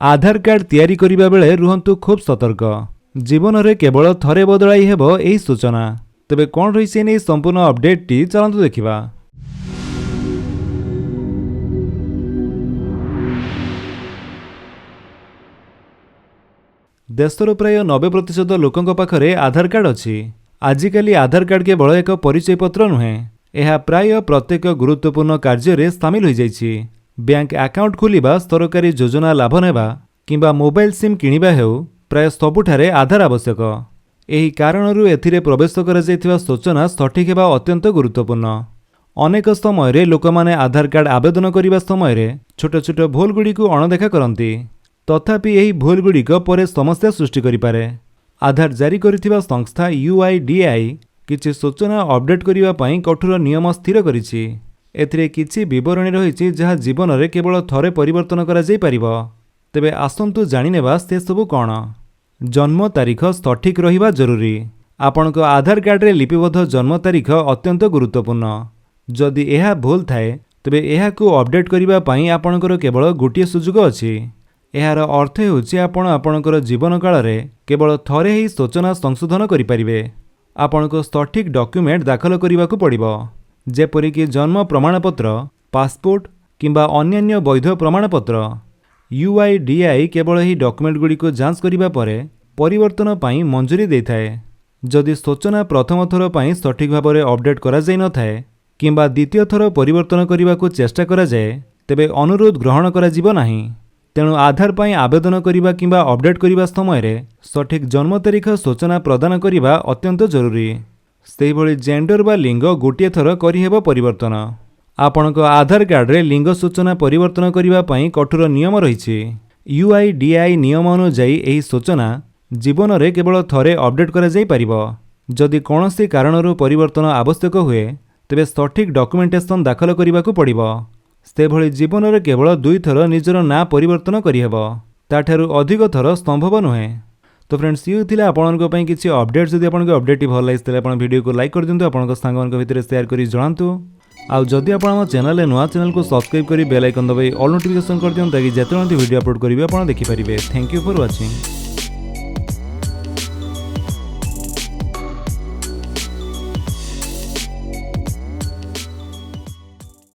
आधार card तैयारी करिबा बेले रुहंतु खूब सतर्क। जीवन में केवल थरे बदलाई हेब एही सूचना। तेबे कौन रही नहीं संपूर्ण अपडेट टी चलतु देखा। देशर प्राय 90% लोकों पाखरे आधार कार्ड अच्छी। आजिकाली आधार कार्ड केवल एक परिचय पत्र नुहे, यह प्राय प्रत्येक गुरुत्वपूर्ण कार्य सामिल हो जाइछि। बैंक अकाउंट खोलिबा, सरकारी योजना लाभ नेबा किंबा मोबाइल सिम किनिबा हेउ प्राय सबुठारे आधार आवश्यक। एही कारणरू एथिरे प्रवेश करा जायथिबा सूचना सठिक हेबा अत्यंत गुरुत्वपूर्ण। अनेक समय लोक माने आधार कार्ड आवेदन करिबा समय छोट छोट भूल गुडी को अणदेखा करंती। तथापि एही भूल गुडी को परे समस्या सृष्टि करिपारे। आधार जारी करिथिबा संस्था UIDAI किछि सूचना अपडेट करिबा पई कठोर नियम स्थिर करिछि। एथिरे किछि विवरणी रहिछि जहा जीवन में केवल थरे परिवर्तन करा जाय परिबो। तेबे आसंतु जानिनेबा से सबु कोन। जन्म तारीख सठिक रहिबा जरूरी। आपणको आधार कार्ड रे लिपिबद्ध जन्म तारीख अत्यंत गुरुत्वपूर्ण। जदि एहा भूल थाए तेबे एहाकु अपडेट करिबा पई आपणकर केवल गोटिए सुযোଗ अछि। एहार अर्थ हेउछि आपण आपणकर जीवन काल रे केवल थरे ही सूचना संशोधन करि परिबे। आपणको सठिक डॉक्यूमेंट दाखल करिबाकु पड़िबो, जेपरिक जन्म प्रमाणपत्र, पासपोर्ट किंबा अन्यान्य वैध प्रमाणपत्र। UIDAI केवल ही डॉक्यूमेंट गुडी को जांच करिबा परे परिवर्तन पई मंजूरी देइथाए। जदि सूचना प्रथम थर पई सठिक भाबरे अपडेट करा जाय न थाए किंबा द्वितीय थर परिवर्तन करिबा को चेष्टा करा जाय, तेबे अनुरोध ग्रहण करा जिवो नाही। तेणु आधार पई आवेदन करिबा किंबा अपडेट करिबा समय रे सठिक जन्म तारीख सूचना प्रदान करिबा अत्यंत जरूरी। सेहि भली जेंडर बा लिंग गोटिए थर करिहेबो परिवर्तन। आपणको आधार कार्ड रे लिंग सूचना परिवर्तन करिबा पई कठोर नियम रहिछि। UIDAI नियम अनुसार एही सूचना जीवन रे केवल थरे अपडेट करा जाय परिबो। जदि कोनोसी कारणरू परिवर्तन आवश्यक हुए तेबे सठिक डॉक्यूमेंटेशन दाखल करिबाकु पड़िबो। से भली जीवन रे केवल 2 थर निजर ना परिवर्तन करिहेबो, ताठारु अधिक थर संभव नुहे। तो फ्रेंड्स, ये थिला आपनको पई किछि अपडेट। जदि आपनको अपडेट भल लागितले आपण वीडियो को लाइक कर दियंतु, आपनको सांगମାନଙ୍କ भितर शेयर करी जणांतु। आउ जदि आपण हम चैनल नुआ चैनल को सब्सक्राइब करी बेल आइकन दबाई ऑल नोटिफिकेशन कर दियंतु ताकि जेतेबेले वीडियो अपलोड करिवे आपण देखि परिबे। Thank you for watching.